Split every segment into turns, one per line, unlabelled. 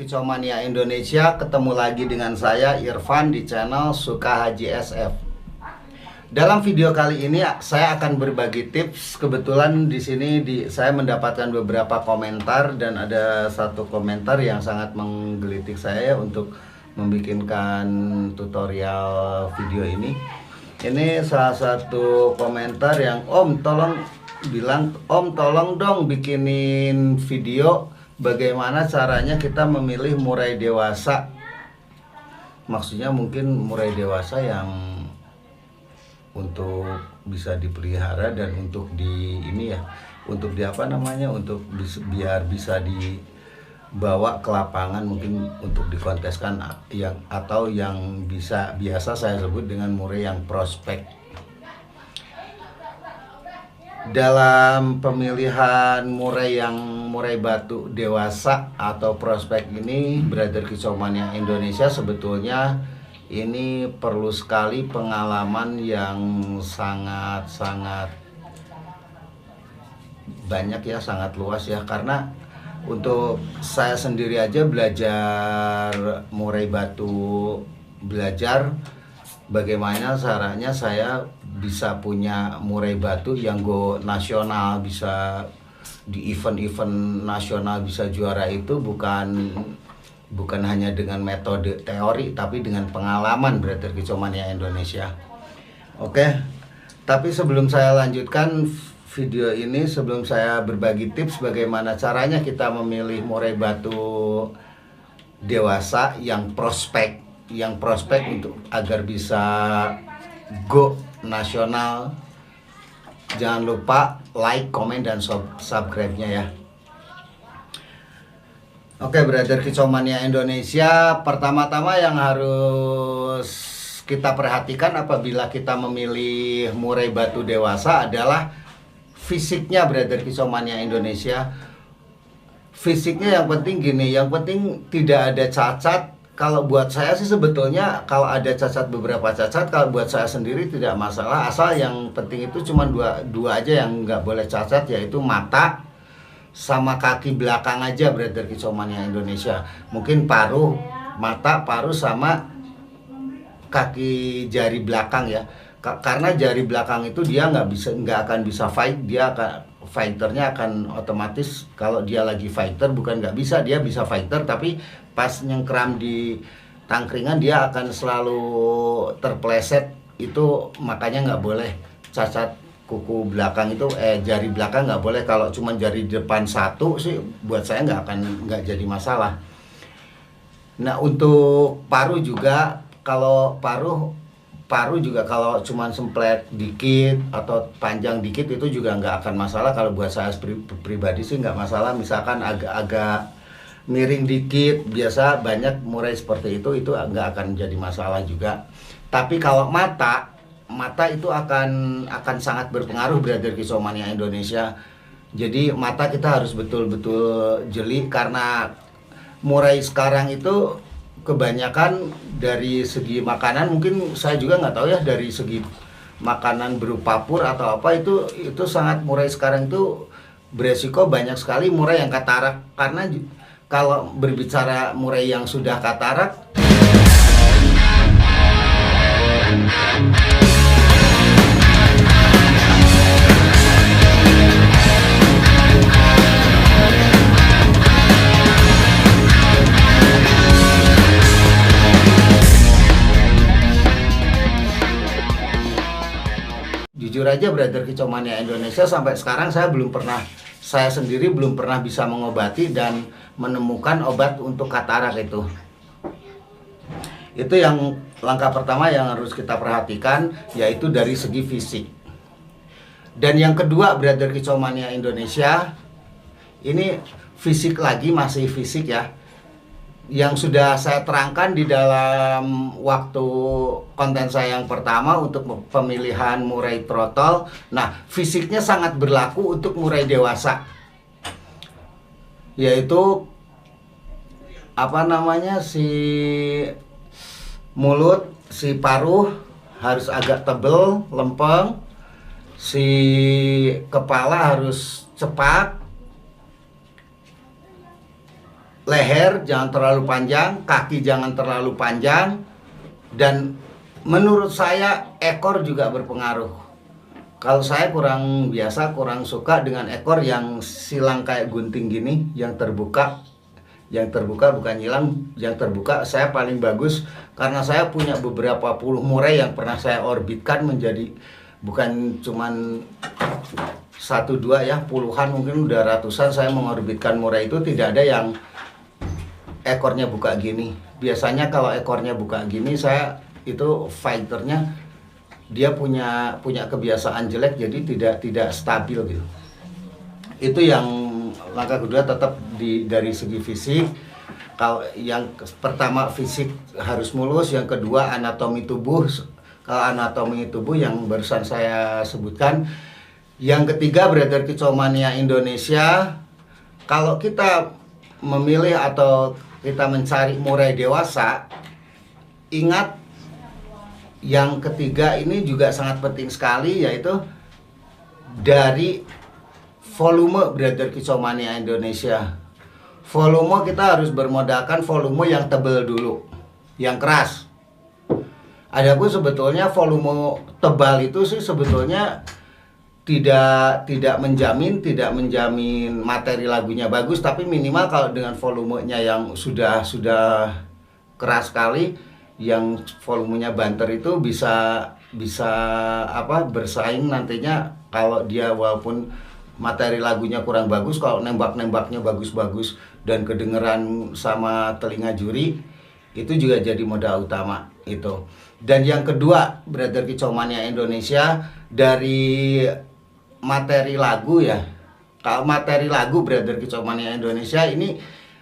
Kicomania Indonesia, ketemu lagi dengan saya Irfan di channel Suka Haji SF. Dalam video kali ini saya akan berbagi tips. Kebetulan di sini saya mendapatkan beberapa komentar dan ada satu komentar yang sangat menggelitik saya untuk membikinkan tutorial video ini. Ini salah satu komentar yang Om tolong dong bikinin video bagaimana caranya kita memilih murai dewasa. Maksudnya mungkin murai dewasa yang untuk bisa dipelihara dan untuk biar bisa dibawa ke lapangan, mungkin untuk dikonteskan atau yang biasa saya sebut dengan murai yang prospek. Dalam pemilihan murai batu dewasa atau prospek ini, Brother Kicomania Indonesia sebetulnya ini perlu sekali pengalaman yang sangat banyak ya, sangat luas ya. Karena untuk saya sendiri aja belajar murai batu, belajar bagaimana caranya saya bisa punya murai batu yang go nasional, bisa di event-event nasional bisa juara, itu bukan hanya dengan metode teori tapi dengan pengalaman Brother Kicomania Indonesia. Oke, tapi sebelum saya lanjutkan video ini, sebelum saya berbagi tips bagaimana caranya kita memilih murai batu dewasa yang prospek untuk agar bisa go nasional, jangan lupa like, komen, dan subscribe-nya ya. Oke, Brother Kicomania Indonesia, pertama-tama yang harus kita perhatikan apabila kita memilih murai batu dewasa adalah fisiknya, Brother Kicomania Indonesia. Fisiknya yang penting gini, yang penting tidak ada cacat. Kalau buat saya sih sebetulnya kalau ada cacat, beberapa cacat, kalau buat saya sendiri tidak masalah, asal yang penting itu cuma dua aja yang nggak boleh cacat, yaitu mata sama kaki belakang aja, Brother Kicomania Indonesia. Mungkin mata, paruh, sama kaki jari belakang ya. Karena jari belakang itu dia nggak akan bisa fight, fighternya akan otomatis, kalau dia lagi fighter dia bisa fighter, tapi pas nyengkram di tangkringan dia akan selalu terpleset. Itu makanya nggak boleh cacat kuku belakang itu, jari belakang nggak boleh. Kalau cuma jari depan satu sih buat saya nggak jadi masalah. Nah, untuk paruh juga, kalau paruh juga kalau cuma semplet dikit atau panjang dikit itu juga nggak akan masalah. Kalau buat saya pribadi sih nggak masalah. Misalkan agak miring dikit, biasa banyak murai seperti itu nggak akan jadi masalah juga. Tapi kalau mata itu akan sangat berpengaruh, Brother Kicomania Indonesia. Jadi mata kita harus betul-betul jeli, karena murai sekarang itu kebanyakan dari segi makanan, mungkin saya juga nggak tahu ya, dari segi makanan berupa pur atau apa, itu sangat murai sekarang itu beresiko banyak sekali murai yang katarak. Karena kalau berbicara murai yang sudah katarak, jujur aja Brother Kicomania Indonesia, sampai sekarang saya sendiri belum pernah bisa mengobati dan menemukan obat untuk katarak itu. Itu yang langkah pertama yang harus kita perhatikan, yaitu dari segi fisik. Dan yang kedua, Brother Kicomania Indonesia, ini masih fisik ya. Yang sudah saya terangkan di dalam waktu konten saya yang pertama untuk pemilihan murai trotol. Nah, fisiknya sangat berlaku untuk murai dewasa, yaitu si mulut, si paruh harus agak tebel, lempeng, si kepala harus cepat, leher jangan terlalu panjang, kaki jangan terlalu panjang, dan menurut saya ekor juga berpengaruh. Kalau saya kurang suka dengan ekor yang silang kayak gunting gini, yang terbuka bukan nyilang, yang terbuka. Saya paling bagus karena saya punya beberapa puluh murai yang pernah saya orbitkan menjadi, bukan cuman 1-2 ya, puluhan, mungkin udah ratusan saya mengorbitkan murai itu. Tidak ada yang ekornya buka gini. Biasanya kalau ekornya buka gini, saya itu fighternya dia punya kebiasaan jelek, jadi tidak stabil gitu. Itu yang langkah kedua, tetap dari segi fisik. Kalau yang pertama fisik harus mulus, yang kedua anatomi tubuh. Kalau anatomi tubuh yang barusan saya sebutkan. Yang ketiga, Brother Kicau Mania Indonesia, kalau kita memilih atau kita mencari murai dewasa, ingat yang ketiga ini juga sangat penting sekali, yaitu dari volume. Brother Kicau Mania Indonesia, volume kita harus bermodalkan volume yang tebal dulu, yang keras. Adapun sebetulnya volume tebal itu sih sebetulnya tidak menjamin materi lagunya bagus, tapi minimal kalau dengan volumenya yang sudah keras sekali, yang volumenya banter itu bisa bersaing nantinya. Kalau dia walaupun materi lagunya kurang bagus, kalau nembaknya bagus-bagus dan kedengeran sama telinga juri, itu juga jadi modal utama itu. Dan yang kedua, Brother Kicau Mania Indonesia, dari materi lagu ya. Kalau materi lagu Brother Kicau Mania Indonesia ini,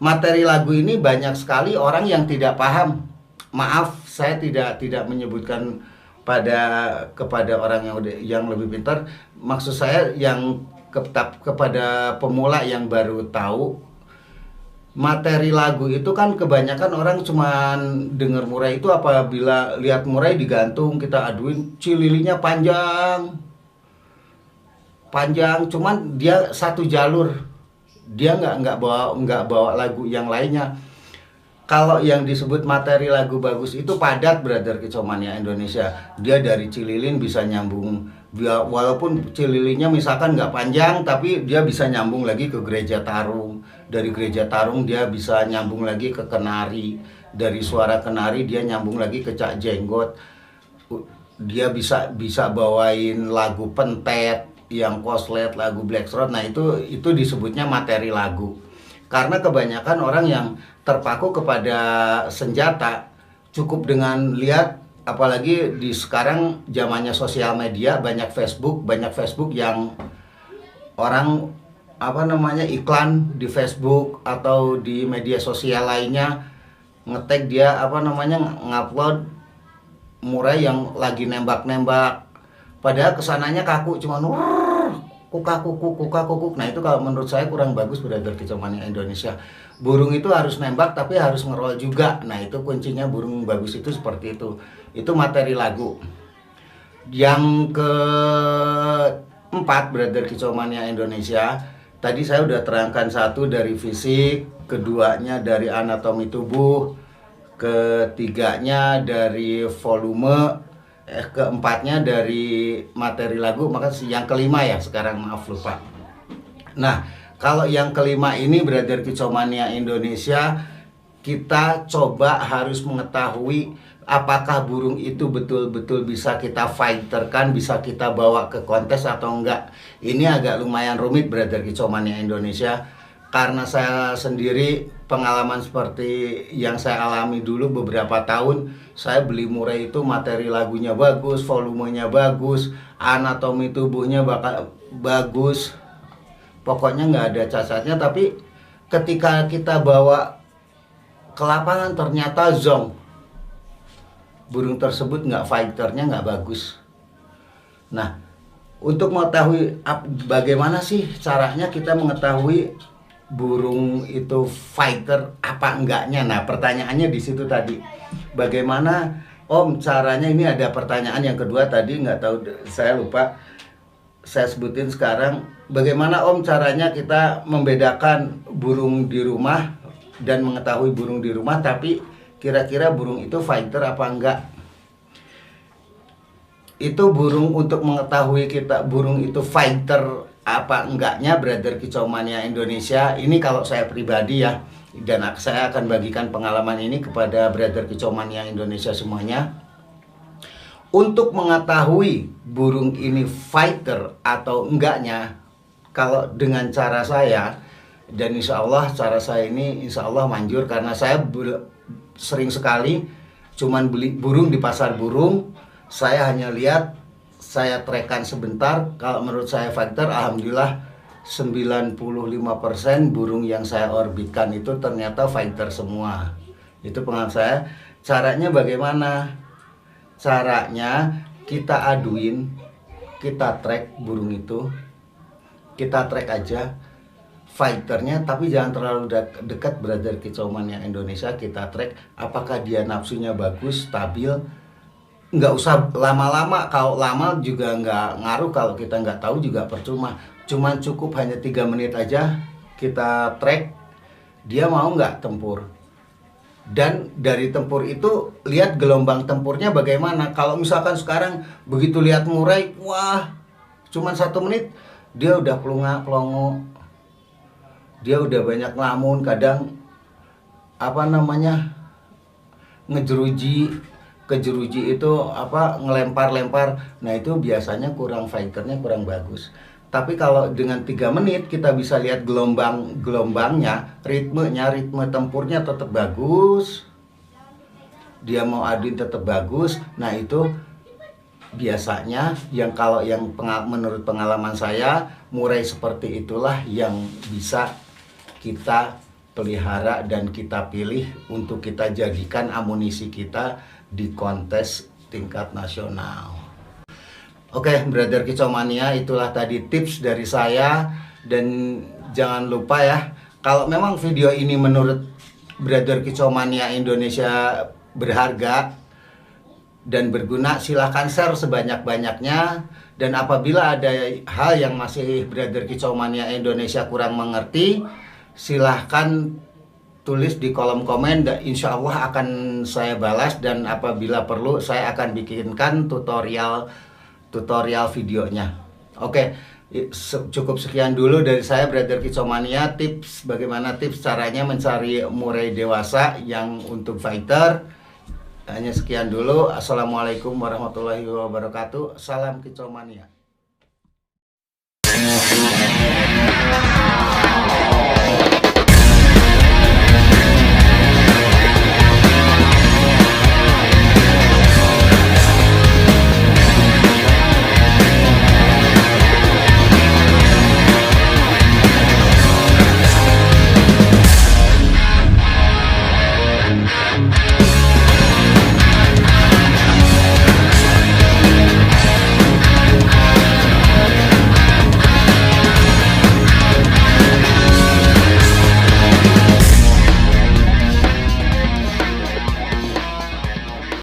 materi lagu ini banyak sekali orang yang tidak paham. Maaf, saya tidak menyebutkan kepada orang yang lebih pintar. Maksud saya yang kepada pemula yang baru tahu, materi lagu itu kan kebanyakan orang cuman denger murai itu apabila lihat murai digantung, kita aduin cililinya panjang, cuman dia satu jalur, dia nggak bawa lagu yang lainnya. Kalau yang disebut materi lagu bagus itu padat, Brother Kicau Mania Indonesia. Dia dari Cililin bisa nyambung, walaupun Cililinnya misalkan nggak panjang, tapi dia bisa nyambung lagi ke Gereja Tarung. Dari Gereja Tarung dia bisa nyambung lagi ke Kenari. Dari suara Kenari dia nyambung lagi ke Cak Jenggot. Dia bisa bawain lagu pentet, yang koslet, lagu blackthroat. Nah itu disebutnya materi lagu. Karena kebanyakan orang yang terpaku kepada senjata, cukup dengan lihat, apalagi di sekarang zamannya sosial media, banyak Facebook yang orang iklan di Facebook atau di media sosial lainnya, ngetek dia ngupload murai yang lagi nembak, padahal kesananya kaku, cuman kukak. Nah itu kalau menurut saya kurang bagus, Brother Kicau Mania Indonesia. Burung itu harus nembak tapi harus ngerol juga. Nah itu kuncinya burung bagus itu seperti itu. Itu materi lagu. Yang keempat, Brother Kicau Mania Indonesia, tadi saya udah terangkan satu dari fisik, keduanya dari anatomi tubuh, ketiganya dari volume, keempatnya dari materi lagu. Maka yang kelima ya sekarang, maaf lupa. Nah kalau yang kelima ini, Brother Kicau Mania Indonesia, kita coba harus mengetahui apakah burung itu betul-betul bisa kita fighterkan, bisa kita bawa ke kontes atau enggak. Ini agak lumayan rumit, Brother Kicau Mania Indonesia, karena saya sendiri pengalaman seperti yang saya alami dulu beberapa tahun. Saya beli murai itu materi lagunya bagus, volumenya bagus, anatomi tubuhnya bagus, pokoknya nggak ada cacatnya. Tapi ketika kita bawa ke lapangan ternyata zonk, burung tersebut fighternya nggak bagus. Nah untuk mengetahui bagaimana sih caranya kita mengetahui burung itu fighter apa enggaknya. Nah pertanyaannya di situ tadi, bagaimana Om caranya? Ini ada pertanyaan yang kedua tadi, nggak tahu, saya lupa, saya sebutin sekarang. Bagaimana Om caranya kita membedakan burung di rumah dan mengetahui burung di rumah, tapi kira-kira burung itu fighter apa enggak. Itu burung untuk mengetahui kita burung itu fighter apa enggaknya, Brother Kicau Mania Indonesia. Ini kalau saya pribadi ya, dan saya akan bagikan pengalaman ini kepada Brother Kicau Mania Indonesia semuanya. Untuk mengetahui burung ini fighter atau enggaknya, kalau dengan cara saya, dan insya Allah cara saya ini insya Allah manjur, karena saya sering sekali cuman beli burung di pasar burung. Saya hanya lihat, saya trackkan sebentar, kalau menurut saya fighter, alhamdulillah 95% burung yang saya orbitkan itu ternyata fighter semua. Itu pengalaman saya. Caranya bagaimana? Caranya kita aduin, kita track burung itu, kita track aja fighternya, tapi jangan terlalu dekat, Brother Kicau Mania Indonesia. Kita track apakah dia nafsunya bagus, stabil. Nggak usah lama-lama, kalau lama juga nggak ngaruh, kalau kita nggak tahu juga percuma. Cuman cukup hanya 3 menit aja kita track, dia mau nggak tempur. Dan dari tempur itu lihat gelombang tempurnya bagaimana. Kalau misalkan sekarang begitu lihat murai, wah cuman 1 menit dia udah pelongo, dia udah banyak ngelamun, kadang kejeruji itu ngelempar-lempar. Nah itu biasanya kurang fighternya, kurang bagus. Tapi kalau dengan 3 menit kita bisa lihat gelombangnya, ritme tempurnya tetap bagus, dia mau aduin tetap bagus. Nah itu biasanya menurut pengalaman saya, murai seperti itulah yang bisa kita pelihara dan kita pilih untuk kita jadikan amunisi kita di kontes tingkat nasional. Oke, Brother Kicau Mania, itulah tadi tips dari saya. Dan jangan lupa ya, kalau memang video ini menurut Brother Kicau Mania Indonesia berharga dan berguna, silahkan share sebanyak-banyaknya. Dan apabila ada hal yang masih Brother Kicau Mania Indonesia kurang mengerti, silahkan tulis di kolom komen, dan insya Allah akan saya balas. Dan apabila perlu saya akan bikinkan tutorial videonya. Oke, cukup sekian dulu dari saya, Brother Kicau Mania. Bagaimana tips caranya mencari murai dewasa yang untuk fighter. Hanya sekian dulu. Assalamualaikum warahmatullahi wabarakatuh. Salam Kicau Mania.